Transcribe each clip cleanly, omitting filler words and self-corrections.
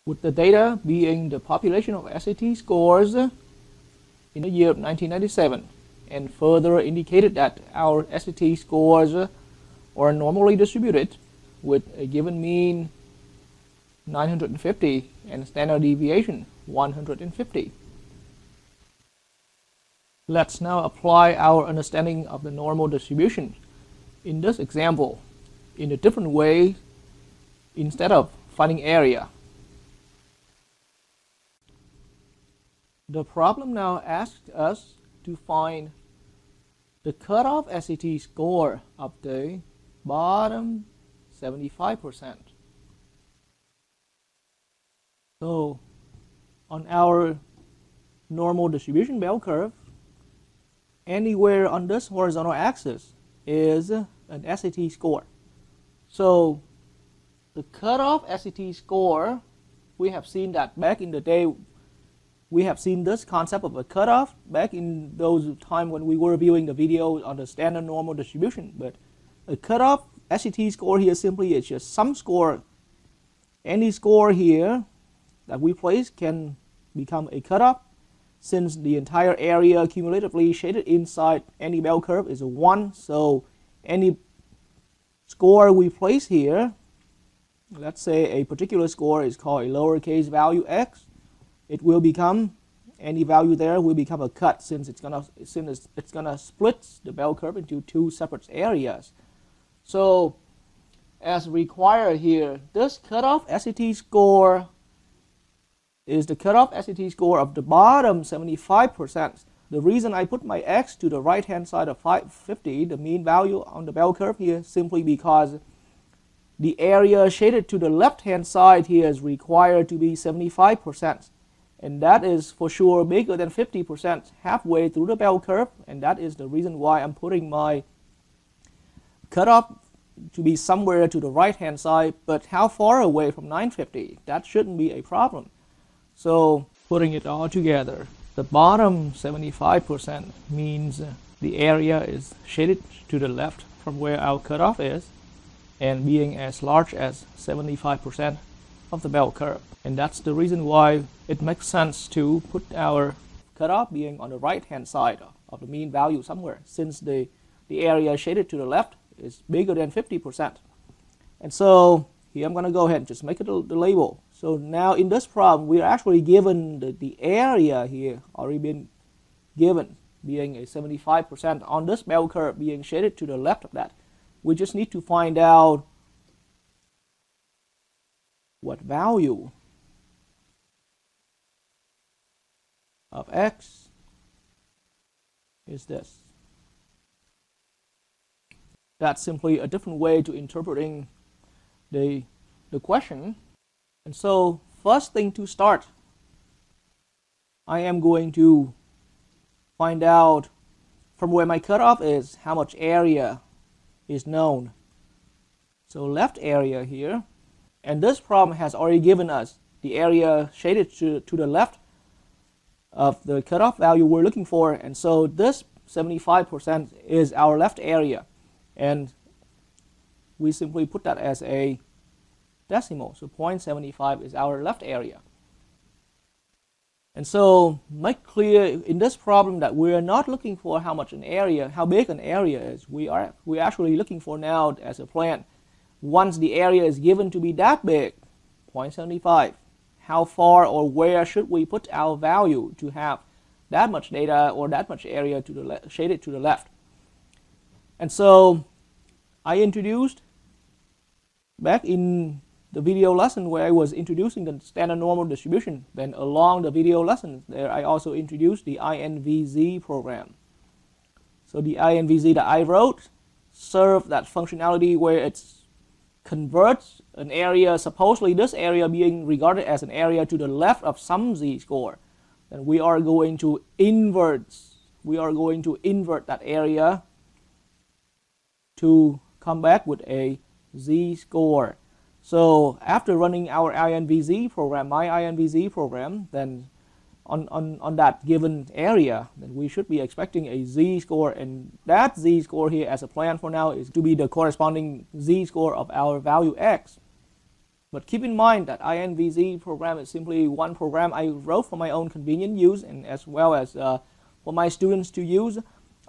with the data being the population of SAT scores in the year of 1997, and further indicated that our SAT scores are normally distributed with a given mean 950 and standard deviation 150. Let's now apply our understanding of the normal distribution in this example in a different way instead of finding area. The problem now asks us to find the cutoff SAT score of the bottom 75%. So on our normal distribution bell curve, anywhere on this horizontal axis is an SAT score. So the cutoff SAT score, we have seen that back in the day. We have seen this concept of a cutoff back in those time when we were viewing the video on the standard normal distribution. But a cutoff SAT score here simply is just some score. Any score here that we place can become a cutoff, since the entire area cumulatively shaded inside any bell curve is a 1. So any score we place here, let's say a particular score is called a lowercase value x, it will become, any value there will become a cut, since it's gonna split the bell curve into two separate areas. So as required here, this cutoff SAT score is the cutoff SAT score of the bottom 75%. The reason I put my x to the right hand side of 550, the mean value on the bell curve here, simply because the area shaded to the left hand side here is required to be 75%. And that is for sure bigger than 50% halfway through the bell curve. And that is the reason why I'm putting my cutoff to be somewhere to the right hand side. But how far away from 950? That shouldn't be a problem. So putting it all together, the bottom 75% means the area is shaded to the left from where our cutoff is, and being as large as 75% of the bell curve. And that's the reason why it makes sense to put our cutoff being on the right hand side of the mean value somewhere, since the area shaded to the left is bigger than 50%. And so here I'm going to go ahead and just make it the label. So now in this problem, we are actually given the area here already been given, being a 75% on this bell curve being shaded to the left of that. We just need to find out what value of x is this. That's simply a different way to interpreting the question. And so first thing to start, I am going to find out from where my cutoff is how much area is known. So left area here, and this problem has already given us the area shaded to the left of the cutoff value we're looking for, and so this 75% is our left area, and we simply put that as a decimal. So 0.75 is our left area. And so make clear in this problem that we are not looking for how much an area, how big an area is. We're actually looking for now as a plan, once the area is given to be that big, 0.75, how far or where should we put our value to have that much data or that much area to the shaded to the left. And so I introduced back in the video lesson where I was introducing the standard normal distribution, then along the video lesson there I also introduced the INVZ program. So the INVZ that I wrote served that functionality where it converts an area, supposedly this area being regarded as an area to the left of some z-score. Then we are going to invert that area to come back with a z-score. So after running our INVZ program, my INVZ program, then on that given area, then we should be expecting a z-score, and that z-score here as a plan for now is to be the corresponding z-score of our value x. But keep in mind that INVZ program is simply one program I wrote for my own convenient use, and as well as for my students to use.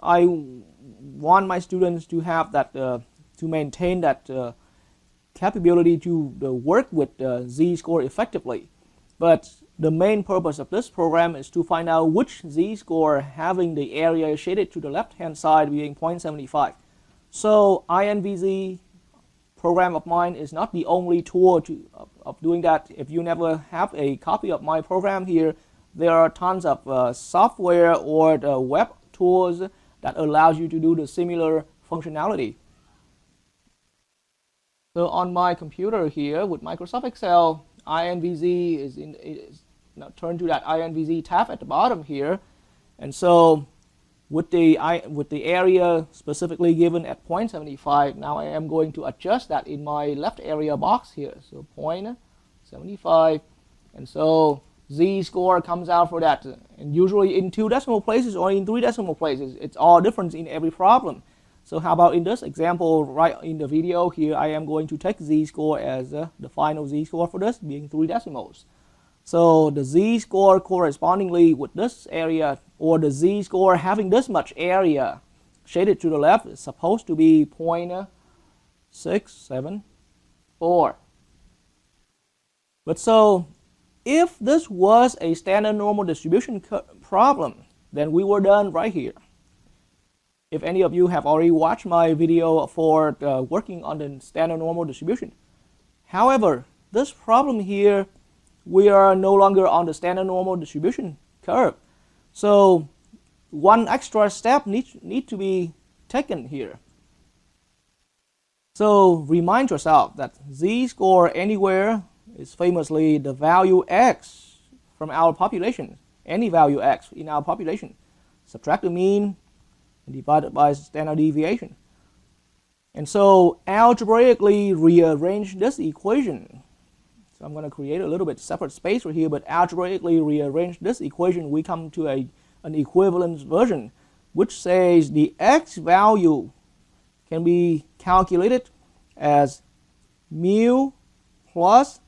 I want my students to have that, to maintain that capability to work with z-score effectively. But the main purpose of this program is to find out which z-score having the area shaded to the left-hand side being 0.75. So INVZ program of mine is not the only tool of doing that. If you never have a copy of my program here, there are tons of software or the web tools that allows you to do the similar functionality. So on my computer here with Microsoft Excel, INVZ is now turn to that INVZ tab at the bottom here, and so with the area specifically given at 0.75, now I am going to adjust that in my left area box here. So 0.75, and so z-score comes out for that, and usually in 2 decimal places or in 3 decimal places. It's all different in every problem. So how about in this example right in the video here, I am going to take z-score as the final z-score for this being 3 decimals. So the z-score correspondingly with this area, or the z-score having this much area shaded to the left, is supposed to be 0.674. But so if this was a standard normal distribution problem, then we were done right here. If any of you have already watched my video for working on the standard normal distribution. However, this problem here, we are no longer on the standard normal distribution curve. So one extra step need to be taken here. So remind yourself that z-score anywhere is famously the value x from our population, any value x in our population. Subtract the mean and divide it by standard deviation. And so algebraically rearrange this equation. So I'm going to create a little bit separate space right here, but algebraically rearrange this equation, we come to an equivalence version, which says the x value can be calculated as mu plus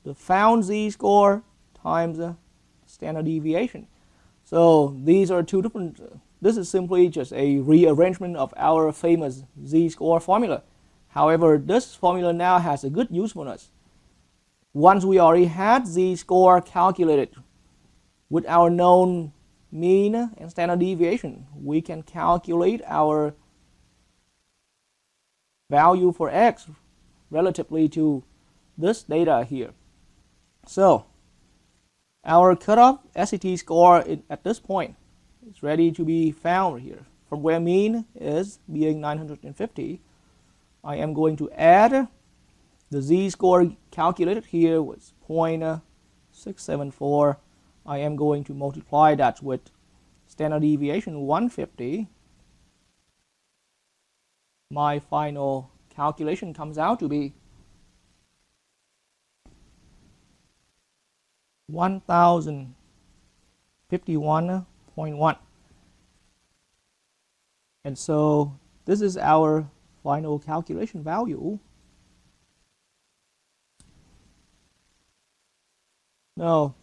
the found z-score times the standard deviation. So these are two different, this is simply just a rearrangement of our famous z-score formula. However, this formula now has a good usefulness. Once we already had z-score calculated with our known mean and standard deviation, we can calculate our value for x relatively to this data here. So our cutoff SAT score at this point is ready to be found here. From where mean is being 950, I am going to add the z-score calculated here was 0.674. I am going to multiply that with standard deviation 150. My final calculation comes out to be 1051.1. And so this is our final calculation value. Now,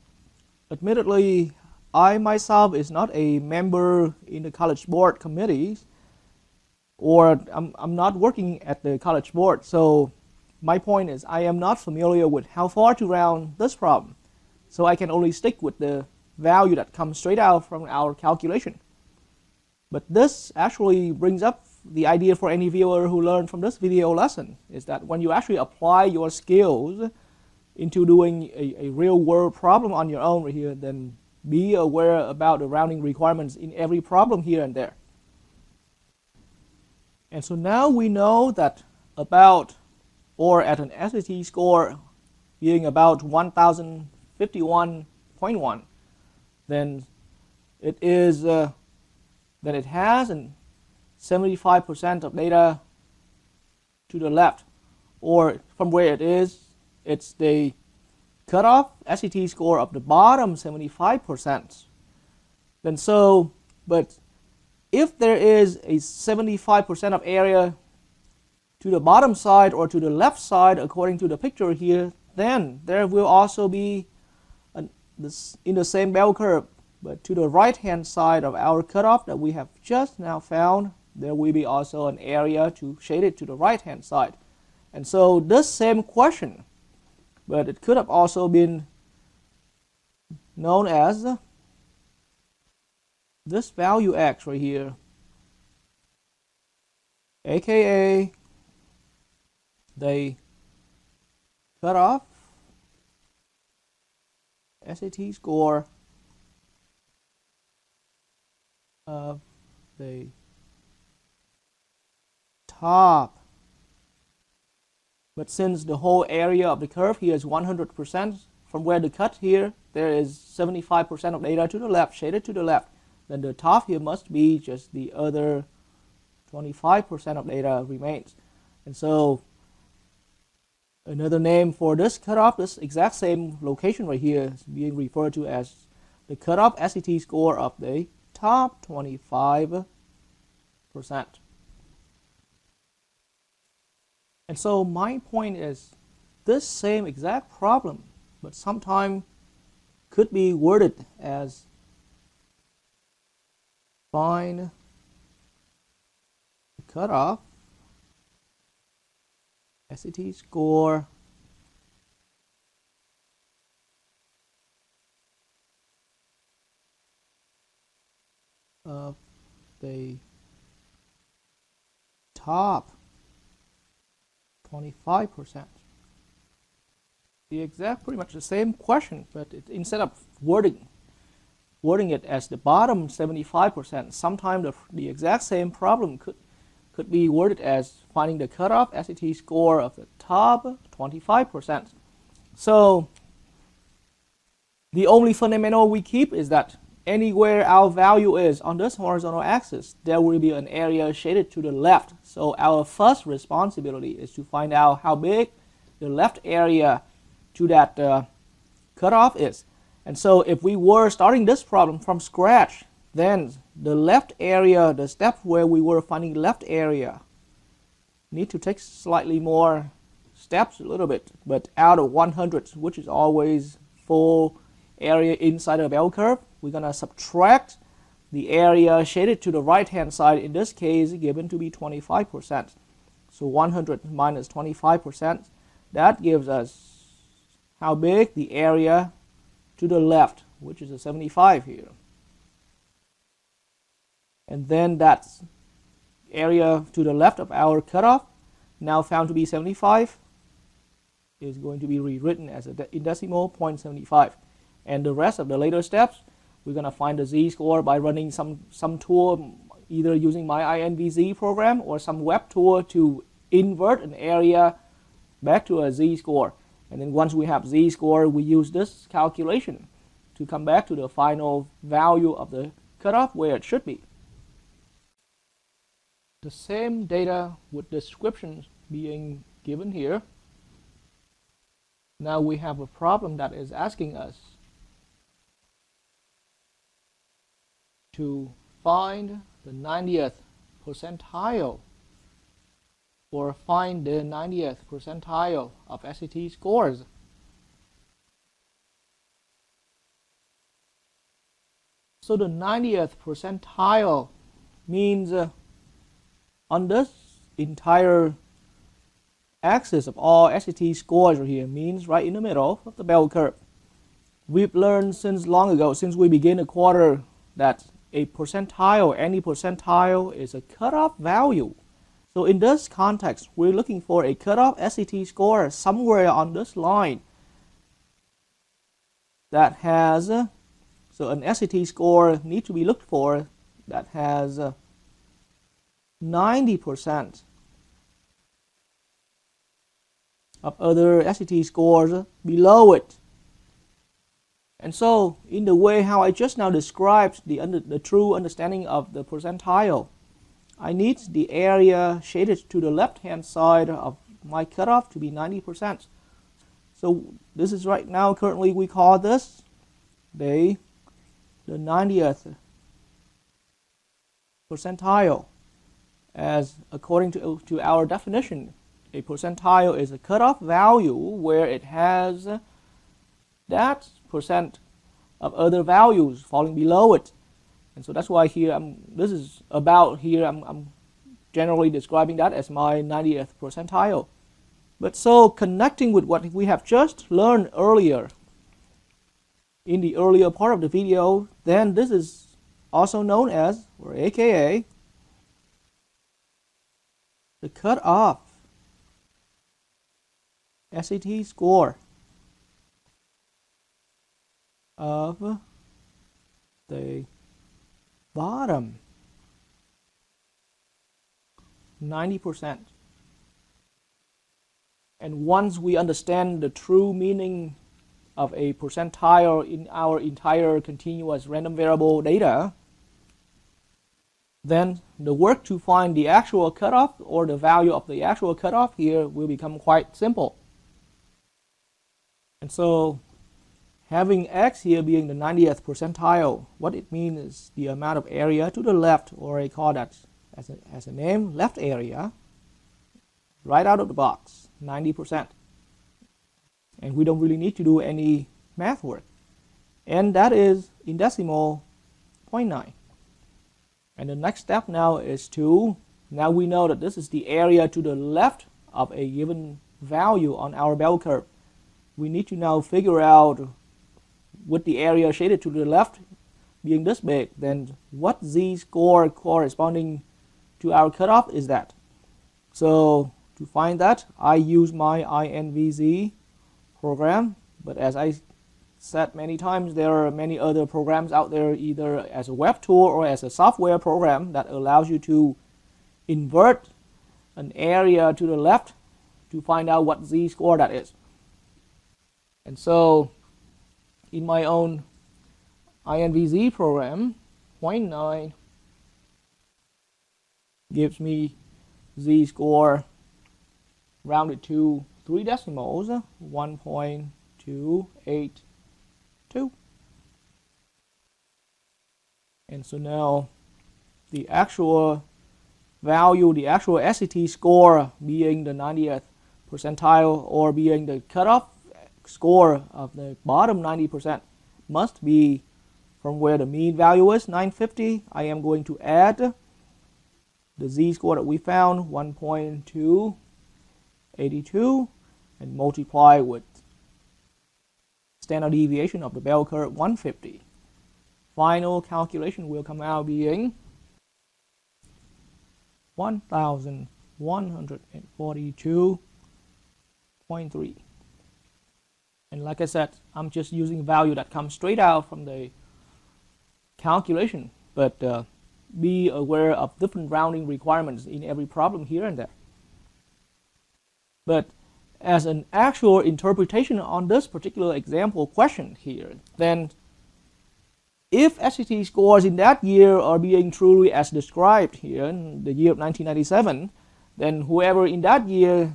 admittedly, I myself is not a member in the College Board committees, or I'm not working at the College Board. So my point is I am not familiar with how far to round this problem. So I can only stick with the value that comes straight out from our calculation. But this actually brings up the idea for any viewer who learned from this video lesson, is that when you actually apply your skills into doing a real world problem on your own right here, then be aware about the rounding requirements in every problem here and there. And so now we know that about, or at an SAT score being about 1051.1, then it is then it has an 75% of data to the left, or from where it is, it's the cutoff SAT score of the bottom 75%. Then so, but if there is a 75% of area to the bottom side or to the left side according to the picture here, then there will also be in the same bell curve, but to the right hand side of our cutoff that we have just now found, there will be also an area shaded to the right hand side. And so this same question, but it could have also been known as this value x right here, aka the cutoff SAT score of the top. But since the whole area of the curve here is 100%, from where the cut here, there is 75% of data to the left, shaded to the left, then the top here must be just the other 25% of data remains. And so another name for this cutoff, this exact same location right here, is being referred to as the cutoff SAT score of the top 25%. And so my point is, this same exact problem, but sometimes could be worded as find the cutoff SAT score of the top 25%. Pretty much the same question, but instead of wording it as the bottom 75%, sometimes the exact same problem could be worded as finding the cutoff SAT score of the top 25%. So the only fundamental we keep is that anywhere our value is on this horizontal axis, there will be an area shaded to the left. So our first responsibility is to find out how big the left area to that cutoff is. And so if we were starting this problem from scratch, then the left area, the step where we were finding left area, need to take slightly more steps a little bit. But out of 100, which is always full area inside a bell curve, we're going to subtract the area shaded to the right hand side, in this case given to be 25%. So 100 minus 25%, that gives us how big the area to the left, which is a 75 here. And then that area to the left of our cutoff, now found to be 75, is going to be rewritten as in decimal 0.75. And the rest of the later steps, we're going to find the z-score by running some tool, either using my INVZ program or some web tool to invert an area back to a z-score. And then once we have z-score, we use this calculation to come back to the final value of the cutoff where it should be. The same data with descriptions being given here. Now we have a problem that is asking us to find the 90th percentile or find the 90th percentile of SAT scores. So the 90th percentile means on this entire axis of all SAT scores right here, means right in the middle of the bell curve. We've learned since long ago, since we begin a quarter, that a percentile, any percentile, is a cutoff value. So in this context, we're looking for a cutoff SAT score somewhere on this line that has, so an SAT score needs to be looked for that has 90% of other SAT scores below it. And so in the way how I just now described the true understanding of the percentile, I need the area shaded to the left-hand side of my cutoff to be 90%. So this is right now, currently we call this the 90th percentile. as according to our definition, a percentile is a cutoff value where it has that percent of other values falling below it. And so that's why here I'm generally describing that as my 90th percentile. But so connecting with what we have just learned earlier in the earlier part of the video, then this is also known as, or aka, the cutoff SAT score of the bottom 90%. And once we understand the true meaning of a percentile in our entire continuous random variable data, then the work to find the actual cutoff or the value of the actual cutoff here will become quite simple. And so having x here being the 90th percentile, what it means is the amount of area to the left, or I call that as a name, left area, right out of the box, 90%. And we don't really need to do any math work. And that is in decimal 0.9. And the next step now is now we know that this is the area to the left of a given value on our bell curve. We need to now figure out, with the area shaded to the left being this big, then what z-score corresponding to our cutoff is that. So to find that, I use my INVZ program, but as I said many times, there are many other programs out there, either as a web tool or as a software program, that allows you to invert an area to the left to find out what z-score that is. And so in my own INVZ program, 0.9 gives me z-score rounded to 3 decimals, 1.282. And so now the actual value, the actual SAT score being the 90th percentile, or being the cutoff score of the bottom 90%, must be from where the mean value is, 950. I am going to add the z-score that we found, 1.282, and multiply with standard deviation of the bell curve, 150. Final calculation will come out being 1,142.3. And like I said, I'm just using a value that comes straight out from the calculation, but be aware of different rounding requirements in every problem here and there. But as an actual interpretation on this particular example question here, then if SAT scores in that year are being truly as described here in the year of 1997, then whoever in that year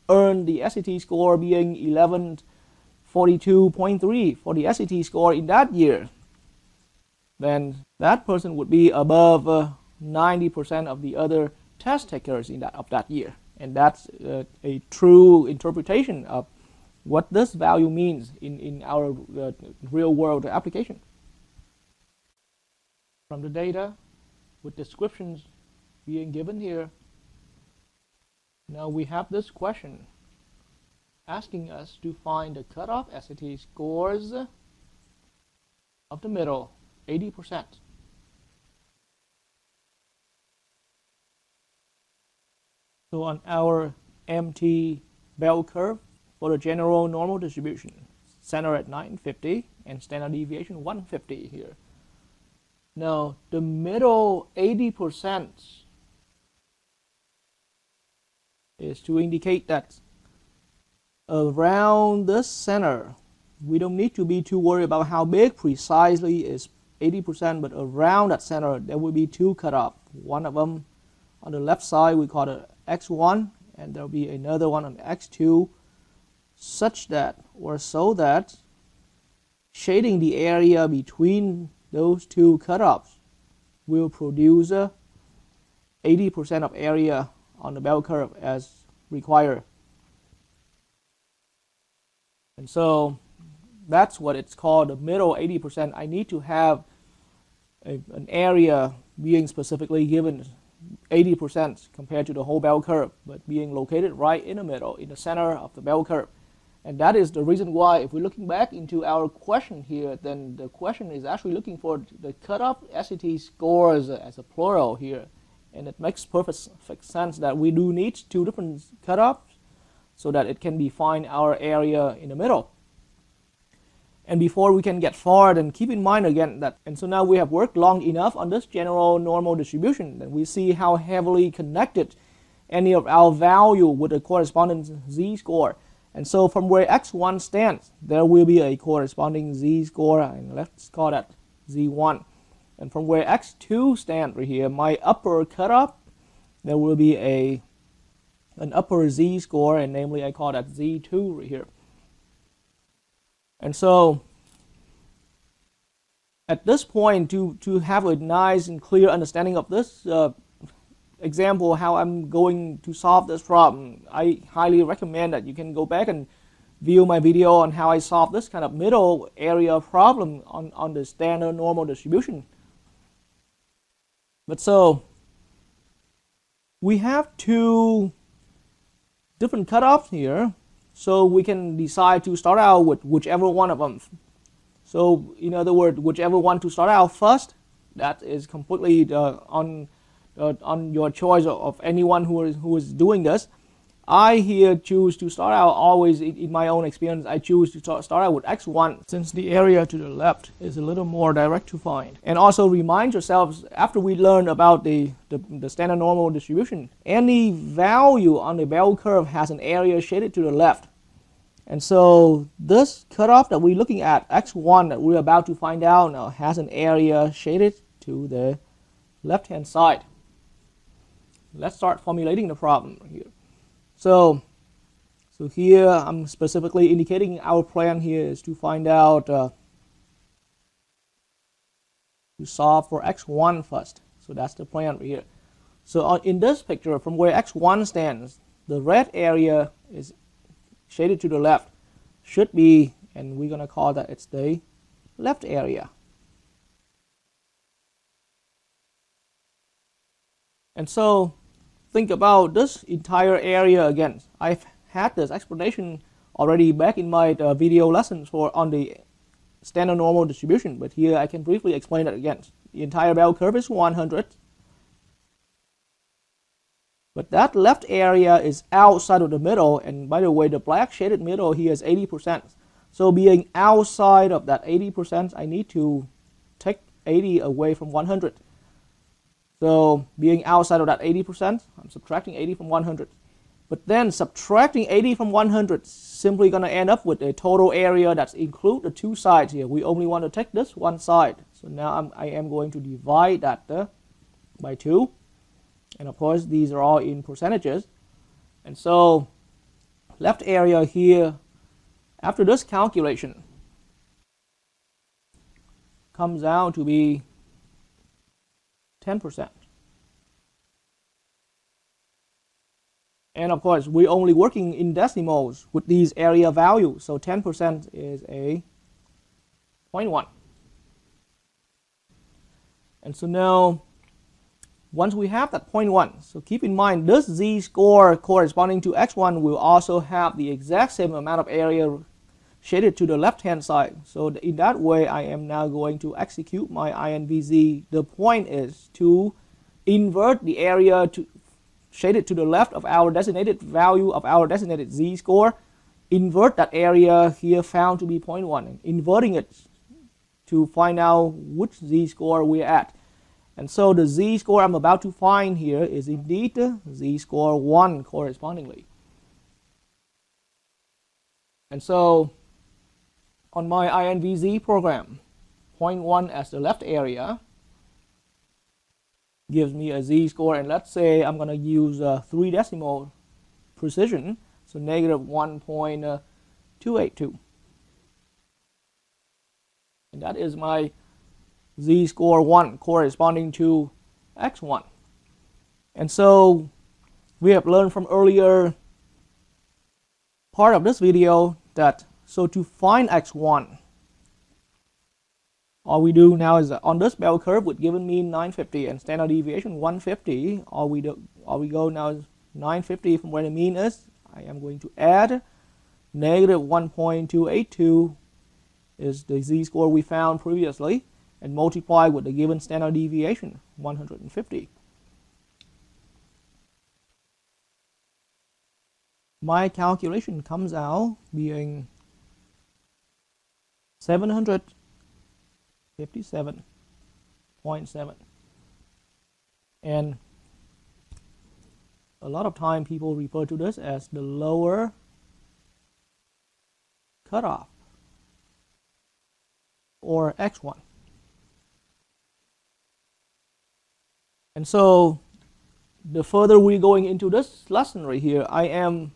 earned the SAT score being 1142.3 for the SAT score in that year, then that person would be above 90% of the other test takers of that year. And that's a true interpretation of what this value means in our real world application. From the data, with descriptions being given here, now we have this question asking us to find the cutoff SAT scores of the middle, 80%. So on our MT bell curve for the general normal distribution, center at 950 and standard deviation 150 here. Now the middle 80% is to indicate that around the center, we don't need to be too worried about how big precisely is 80%, but around that center there will be two cutoff. One of them on the left side we call it x1, and there will be another one on x2, such that, or so that, shading the area between those two cutoffs will produce 80% of area on the bell curve as required. And so that's what it's called, the middle 80%. I need to have an area being specifically given 80% compared to the whole bell curve, but being located right in the middle, in the center of the bell curve. And that is the reason why, if we're looking back into our question here, then the question is actually looking for the cutoff SAT scores as a plural here. And it makes perfect sense that we do need two different cutoffs so that it can define our area in the middle. And before we can get far, then keep in mind again that, and so now we have worked long enough on this general normal distribution, then we see how heavily connected any of our value with the corresponding z-score. And so from where x1 stands, there will be a corresponding z-score, and let's call that z1. And from where x2 stands right here, my upper cutoff, there will be an upper z-score, and namely I call that z2 right here. And so at this point, to have a nice and clear understanding of this example, how I'm going to solve this problem, I highly recommend that you can go back and view my video on how I solve this kind of middle area problem on the standard normal distribution. But so we have two different cutoffs here, so we can decide to start out with whichever one of them. So in other words, whichever one to start out first, that is completely on your choice of anyone who is doing this. I here choose to start out always, in my own experience, I choose to start out with x1, since the area to the left is a little more direct to find. And also remind yourselves, after we learn about the standard normal distribution, any value on the bell curve has an area shaded to the left. And so this cutoff that we're looking at, x1, that we're about to find out now, has an area shaded to the left-hand side. Let's start formulating the problem here. So here I'm specifically indicating our plan here is to find out, to solve for x1 first. So that's the plan right here. So in this picture, from where x1 stands, the red area is shaded to the left, should be, and we're going to call that it's the left area. And so think about this entire area again. I've had this explanation already back in my video lessons on the standard normal distribution, but here I can briefly explain it again. The entire bell curve is 100, but that left area is outside of the middle, and by the way, the black shaded middle here is 80%. So being outside of that 80%, I need to take 80 away from 100. So being outside of that 80%, I'm subtracting 80 from 100. But then subtracting 80 from 100 is simply going to end up with a total area that's include the two sides here. We only want to take this one side. So now I am going to divide that by 2. And of course, these are all in percentages. And so left area here, after this calculation, comes out to be 10%. And of course, we're only working in decimals with these area values. So 10% is a 0.1. And so now, once we have that 0.1, so keep in mind this z-score corresponding to x1 will also have the exact same amount of area shaded to the left-hand side. So in that way, I am now going to execute my INVZ. The point is to invert the area shaded to the left of our designated value of our designated z-score. Invert that area here found to be 0.1, inverting it to find out which z-score we're at. And so the z-score I'm about to find here is indeed the z-score 1 correspondingly. And so on my INVZ program, 0.1 as the left area gives me a z-score, and let's say I'm going to use 3 decimal precision, so negative 1.282. And that is my z-score 1 corresponding to x1. And so we have learned from earlier part of this video that so to find x1, all we do now is on this bell curve with given mean 950 and standard deviation 150, all we go now is 950 from where the mean is. I am going to add negative 1.282 is the z-score we found previously, and multiply with the given standard deviation 150. My calculation comes out being 757.7. And a lot of time people refer to this as the lower cutoff, or x1. And so the further we're going into this lesson right here, I am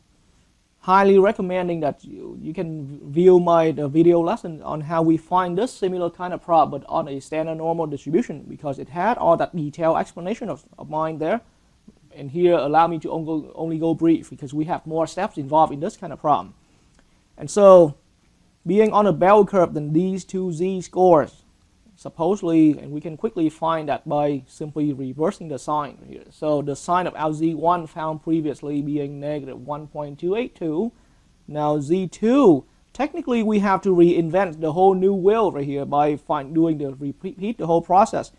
highly recommending that you can view my video lesson on how we find this similar kind of problem, but on a standard normal distribution, because it had all that detailed explanation of mine there. And here allow me to only go brief, because we have more steps involved in this kind of problem. And so being on a bell curve, then these two z-scores supposedly, and we can quickly find that by simply reversing the sign here. So the sign of our z1 found previously being negative 1.282. Now z2, technically we have to reinvent the whole new wheel right here by repeat the whole process.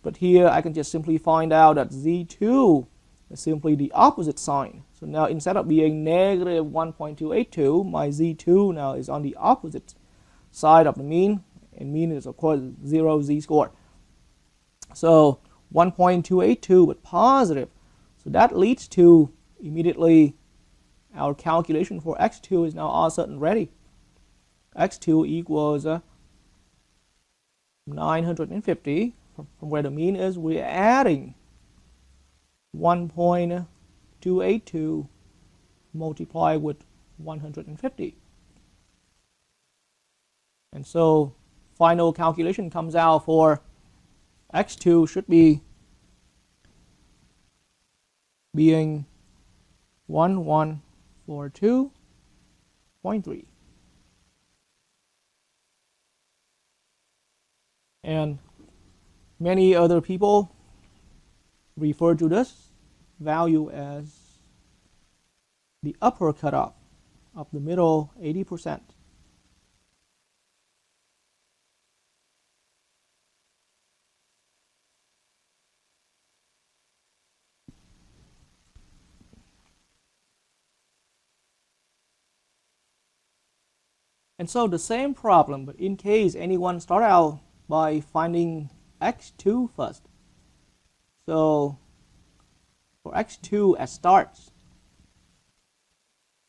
But here I can just simply find out that z2 is simply the opposite sign. So now instead of being negative 1.282, my z2 now is on the opposite side of the mean. And mean is of course 0 z-score. So 1.282 but positive. So that leads to immediately our calculation for x2 is now all certain ready. x2 equals 950. From where the mean is, we're adding 1.282 multiplied with 150. And so final calculation comes out for x2 should be being 1142.3. And many other people refer to this value as the upper cutoff of the middle 80%. And so the same problem, but in case anyone start out by finding x2 first. So for x2 as starts,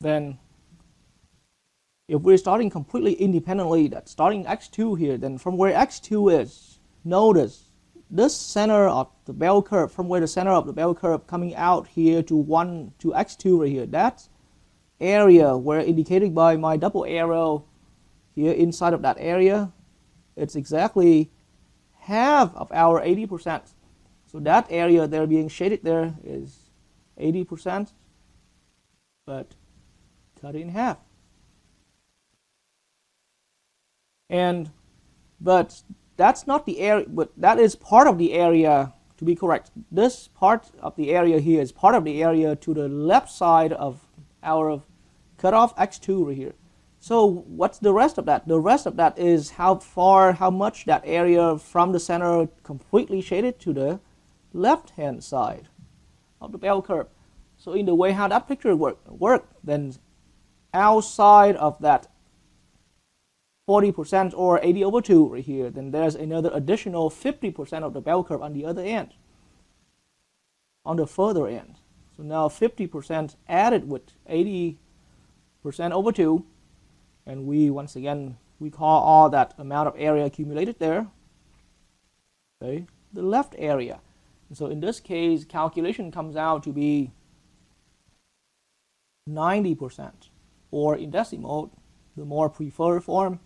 then if we're starting completely independently, that starting x2 here, then from where x2 is, notice this center of the bell curve, from where the center of the bell curve coming out here to x2 right here, that's area where indicated by my double arrow here inside of that area, it's exactly half of our 80%. So that area there being shaded there is 80%, but cut it in half. But that's not the area, but that is part of the area, to be correct. This part of the area here is part of the area to the left side of our cutoff x2 right here. So what's the rest of that? The rest of that is how much that area from the center completely shaded to the left-hand side of the bell curve. So in the way how that picture work, then outside of that 40% or 80/2 right here, then there's another additional 50% of the bell curve on the other end, on the further end. So now 50% added with 80%/2. And once again, we call all that amount of area accumulated there, okay, the left area. And so in this case, calculation comes out to be 90%, or in decimal, the more preferred form,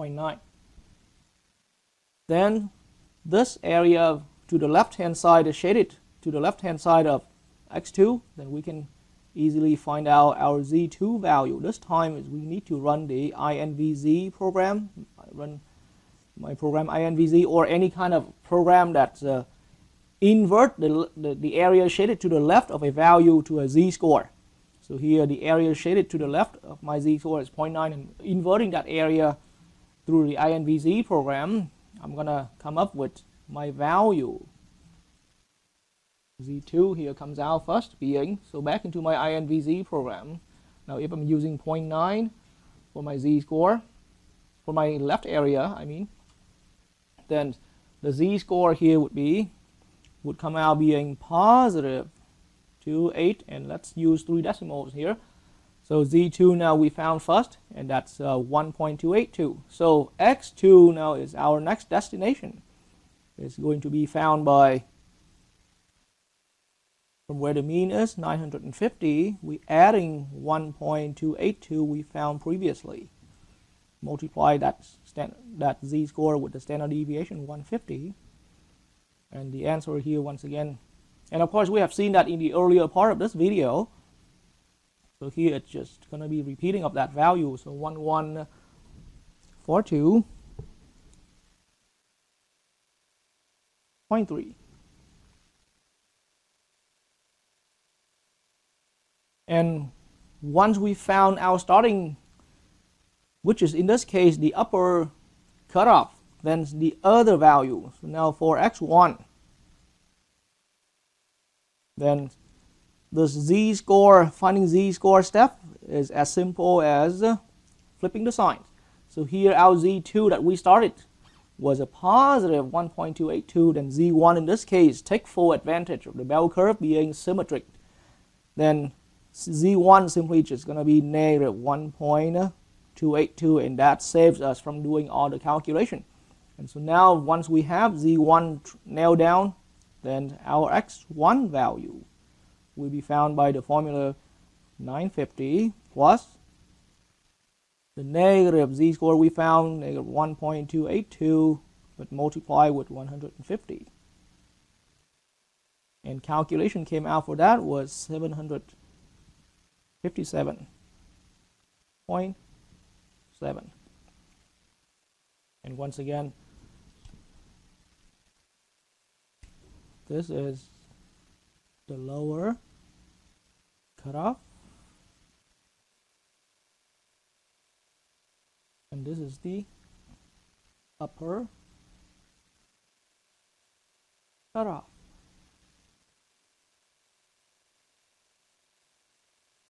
0.9. Then this area to the left-hand side is shaded to the left hand side of x2, then we can easily find out our z2 value. This time is we need to run the invz program, run my program invz, or any kind of program that invert the area shaded to the left of a value to a z-score. So here the area shaded to the left of my z-score is 0.9, and inverting that area through the invz program, I'm gonna come up with my value. Z2 here comes out first being, so back into my invz program. Now if I'm using 0.9 for my z-score, for my left area, I mean, then the z-score here would come out being positive 2.8, and let's use 3 decimals here. So z2 now we found first, and that's 1.282. So x2 now is our next destination. It's going to be found by, from where the mean is 950, we adding 1.282 we found previously. Multiply that z-score with the standard deviation 150, and the answer here once again. And of course we have seen that in the earlier part of this video. So here it's just going to be repeating of that value. So 1142.3. And once we found our starting, which is in this case the upper cutoff, then the other value. So now for x1, then the z-score, finding z-score step is as simple as flipping the signs. So here our z2 that we started was a positive 1.282, then z1 in this case take full advantage of the bell curve being symmetric. Then z1 simply just going to be negative 1.282, and that saves us from doing all the calculation. And so now once we have z1 nailed down, then our x1 value will be found by the formula 950 plus the negative z-score we found, negative 1.282, but multiply with 150. And calculation came out for that was 757.7. And once again, this is the lower cutoff, and this is the upper cutoff.